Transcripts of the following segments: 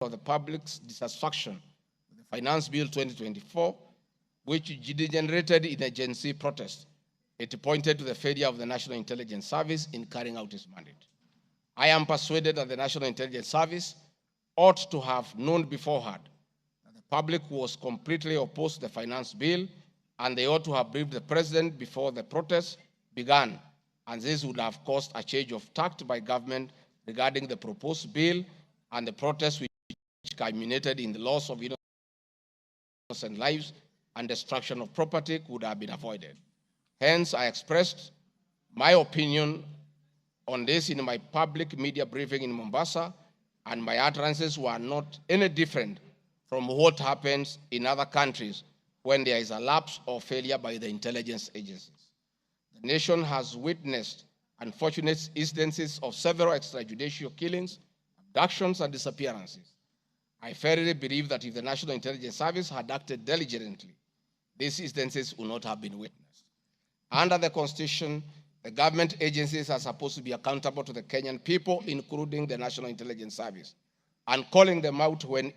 of the public's dissatisfaction with the Finance Bill 2024, which degenerated in a Gen Z protest. It pointed to the failure of the National Intelligence Service in carrying out its mandate. I am persuaded that the National Intelligence Service ought to have known beforehand that the public was completely opposed to the finance bill, and they ought to have briefed the president before the protests began, and this would have caused a change of tact by government regarding the proposed bill, and the protests which culminated in the loss of innocent lives and destruction of property could have been avoided. Hence, I expressed my opinion on this in my public media briefing in Mombasa, and my utterances were not any different from what happens in other countries when there is a lapse or failure by the intelligence agencies. The nation has witnessed unfortunate instances of several extrajudicial killings, abductions, and disappearances. I firmly believe that if the National Intelligence Service had acted diligently, these instances would not have been witnessed. Under the Constitution, the government agencies are supposed to be accountable to the Kenyan people, including the National Intelligence Service, and calling them out when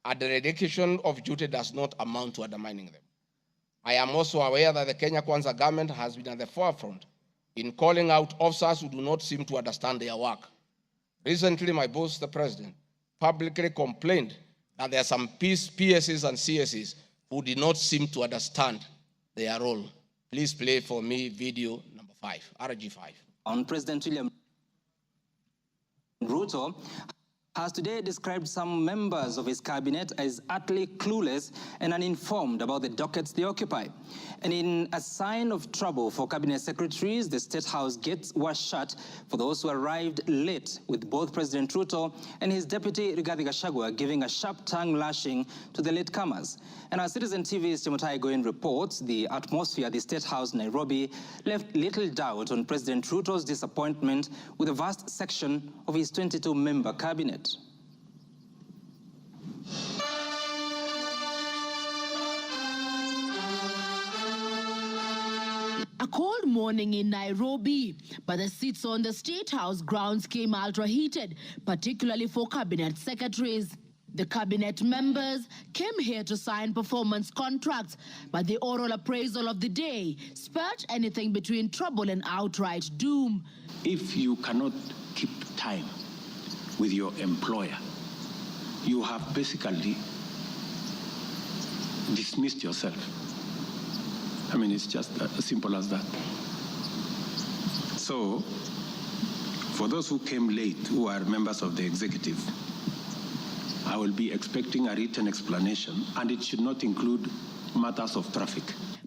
a dereliction of duty does not amount to undermining them. I am also aware that the Kenya Kwanza government has been at the forefront in calling out officers who do not seem to understand their work. Recently, my boss, the president, publicly complained that there are some PSs and CSs who did not seem to understand their role. Please play for me video number 5, RG5. On President William Ruto has today described some members of his cabinet as utterly clueless and uninformed about the dockets they occupy. And in a sign of trouble for cabinet secretaries, the State House gates were shut for those who arrived late, with both President Ruto and his deputy Rigathi Gachangua giving a sharp tongue lashing to the latecomers. And our Citizen TV's Timothai Goin reports the atmosphere at the State House, Nairobi, left little doubt on President Ruto's disappointment with a vast section of his 22-member cabinet. A cold morning in Nairobi, but the seats on the State House grounds came ultra-heated, particularly for cabinet secretaries. The cabinet members came here to sign performance contracts, but the oral appraisal of the day spelled anything between trouble and outright doom. If you cannot keep time with your employer, you have basically dismissed yourself. I mean, it's just as simple as that. So, for those who came late, who are members of the executive, I will be expecting a written explanation, and it should not include matters of traffic.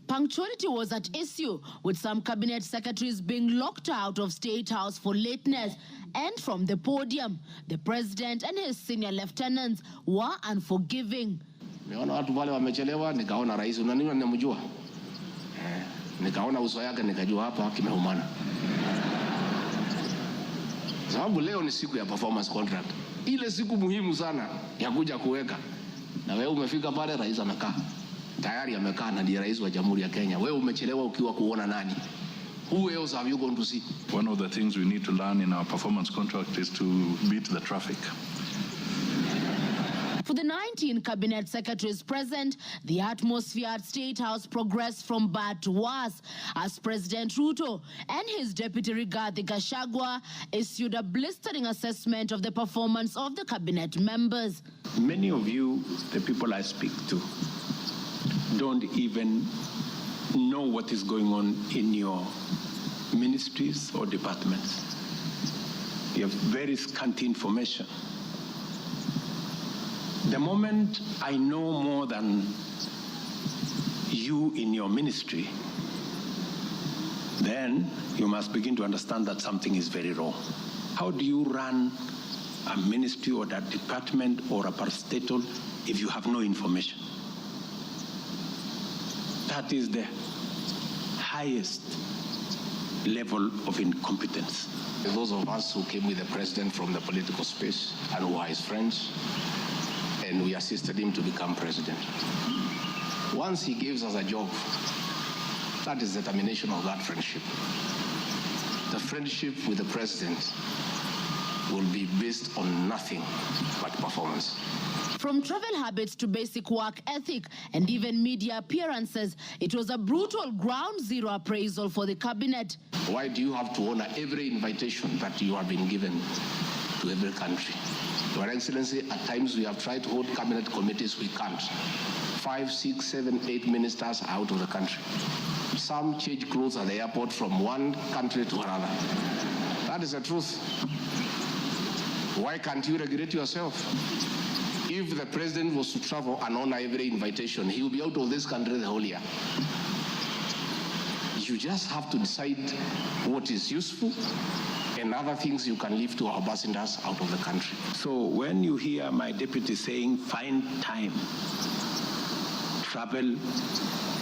Punctuality was at issue, with some cabinet secretaries being locked out of State House for lateness. And from the podium, the president and his senior lieutenants were unforgiving. Nimeona watu wale wamechelewa, nikaona rais unaniona ninamjua. Nikaona uso yake nikajua hapa kimeumana. Sababu leo ni siku ya performance contract. Ile siku muhimu sana ya kuja kuweka. Na wewe umefika pale, rais amekaa. Tayari amekaa na ndiye rais wa Jamhuri ya Kenya. Wewe umechelewa ukiwa kuona nani? Who else have you gone to see? One of the things we need to learn in our performance contract is to beat the traffic. For the 19 cabinet secretaries present, the atmosphere at State House progressed from bad to worse as President Ruto and his deputy Rigathi Gachangua issued a blistering assessment of the performance of the cabinet members. Many of you, the people I speak to, don't even know what is going on in your ministries or departments. You have very scanty information. The moment I know more than you in your ministry, then you must begin to understand that something is very wrong. How do you run a ministry or that department or a parastatal if you have no information? That is the highest level of incompetence. Those of us who came with the president from the political space and who are his friends, and we assisted him to become president. Once he gives us a job, that is the termination of that friendship. The friendship with the president will be based on nothing performance. From travel habits to basic work ethic and even media appearances, it was a brutal ground zero appraisal for the cabinet. Why do you have to honor every invitation that you have been given to every country? Your Excellency, at times we have tried to hold cabinet committees, we can't. 5, 6, 7, 8 ministers are out of the country. Some change clothes at the airport from one country to another. That is the truth. Why can't you regulate yourself? If the president was to travel and honor every invitation, he will be out of this country the whole year. You just have to decide what is useful and other things you can leave to our ambassadors out of the country. So when you hear my deputy saying, find time, travel,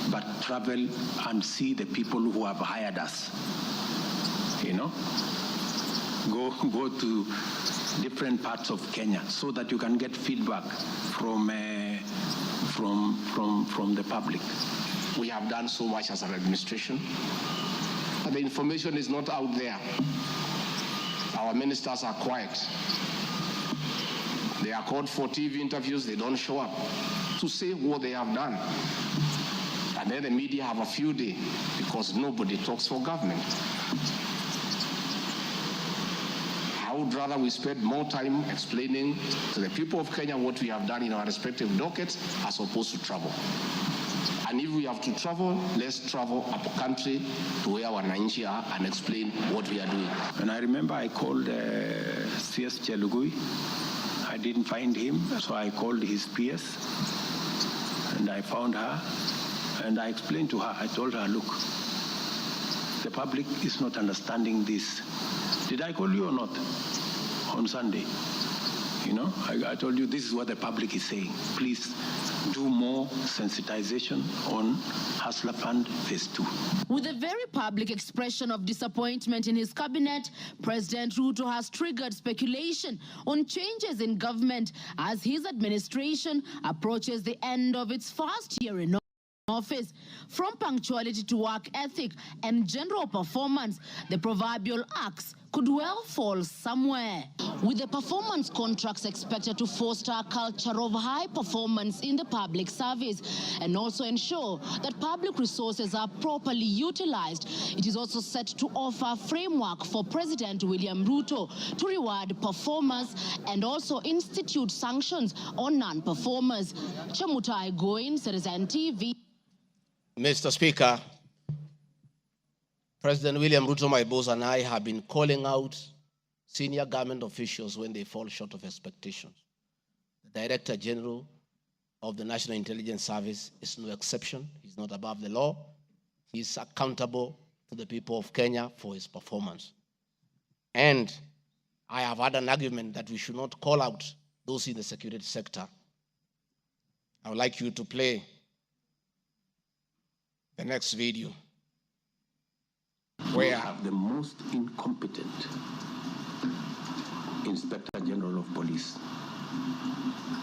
but travel and see the people who have hired us, you know, go to different parts of Kenya so that you can get feedback from the public. We have done so much as an administration, but the information is not out there. Our ministers are quiet. They are called for TV interviews, they don't show up to say what they have done. And then the media have a field day because nobody talks for government. I would rather we spend more time explaining to the people of Kenya what we have done in our respective dockets as opposed to travel. And if we have to travel, let's travel up country to where our wananchi are and explain what we are doing. And I remember I called CS Chelugui. I didn't find him, so I called his PS. And I found her, and I explained to her, I told her, look, the public is not understanding this. Did I call you or not on Sunday? You know, I told you this is what the public is saying. Please do more sensitization on Hustler Fund Phase 2. With a very public expression of disappointment in his cabinet, President Ruto has triggered speculation on changes in government as his administration approaches the end of its first year in office. From punctuality to work ethic and general performance, the proverbial axe could well fall somewhere. With the performance contracts expected to foster a culture of high performance in the public service and also ensure that public resources are properly utilized, it is also set to offer a framework for President William Ruto to reward performers and also institute sanctions on non-performers. Chamutai Goin, Citizen TV. Mr. Speaker, President William Ruto, my boss, and I have been calling out senior government officials when they fall short of expectations. The Director General of the National Intelligence Service is no exception. He's not above the law. He's accountable to the people of Kenya for his performance. And I have had an argument that we should not call out those in the security sector. I would like you to play the next video. We have the most incompetent Inspector General of Police,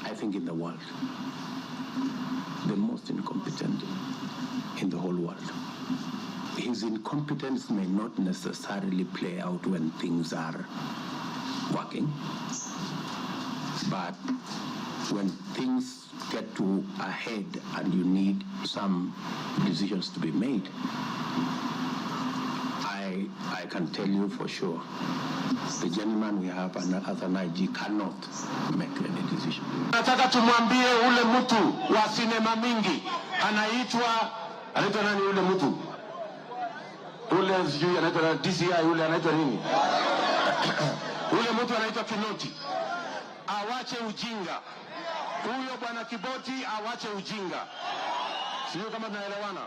I think, in the world. The most incompetent in the whole world. His incompetence may not necessarily play out when things are working, but when things get to a head and you need some decisions to be made, I can tell you for sure, the gentleman we have as an IG cannot make any decision. Nataka tumwambie ule mtu wa sinema mingi anaitwa nani ule mtu? Ule sijui anaitwa DCI, ule anaitwa nini? Ule mtu anaitwa Kinoti. Awache ujinga. Huyo bwana Kiboti awache ujinga. Sio kama tunaelewana.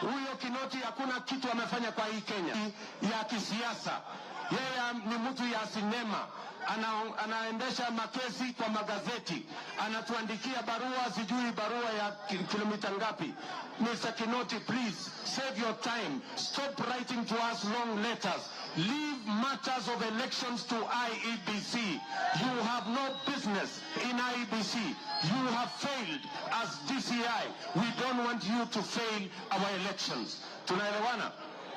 Huyo Kinoti hakuna kitu amefanya kwa hii Kenya ya kisiasa. Yeye ni mtu ya sinema. Anaendesha makesi kwa magazeti. Anatuandikia barua, sijui barua ya kilomita ngapi. Mr. Kinoti, please save your time. Stop writing to us long letters. Leave matters of elections to IEBC. You have no business in IEBC. You have failed as DCI. We don't want you to fail our elections. Tunaelewana?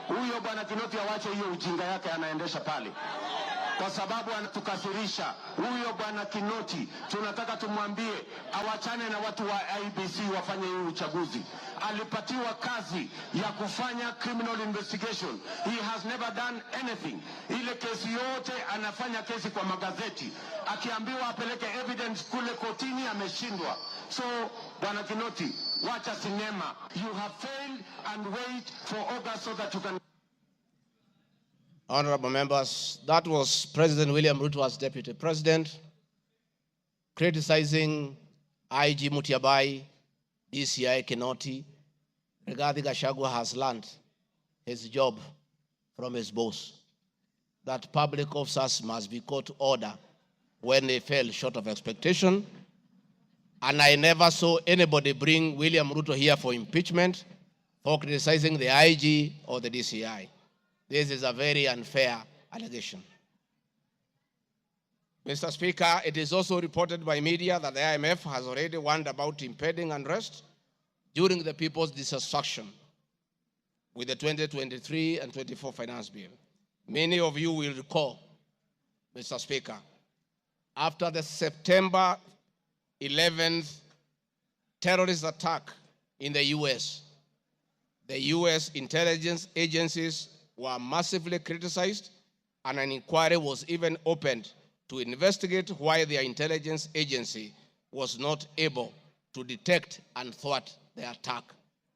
Huyo bwana Kinoti awache hiyo ujinga yake anaendesha pale. kwa sababu anatukasirisha. Huyo bwana Kinoti tunataka tumwambie awachane na watu wa IEBC wafanye hii uchaguzi. Alipatiwa kazi ya kufanya criminal investigation. He has never done anything. Ile kesi yote anafanya kesi kwa magazeti. Akiambiwa apeleke evidence kule kotini ameshindwa. So bwana Kinoti, wacha sinema. You have failed and wait for August so that you can. Honorable members, that was President William Ruto as Deputy President, criticizing IG Mutiabai, DCI Kinoti. Rigathi Gachangua has learned his job from his boss, that public officers must be called to order when they fell short of expectation. And I never saw anybody bring William Ruto here for impeachment for criticizing the IG or the DCI. This is a very unfair allegation. Mr. Speaker, it is also reported by media that the IMF has already warned about impending unrest during the people's dissatisfaction with the 2023 and 24 finance bill. Many of you will recall, Mr. Speaker, after the September 11th terrorist attack in the US intelligence agencies were massively criticized, and an inquiry was even opened to investigate why their intelligence agency was not able to detect and thwart the attack.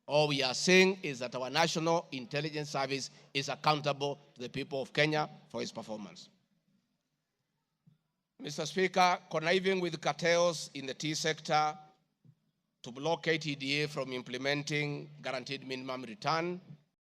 All we are saying is that our National Intelligence Service is accountable to the people of Kenya for its performance. Mr. Speaker, conniving with cartels in the tea sector to block KTDA from implementing guaranteed minimum return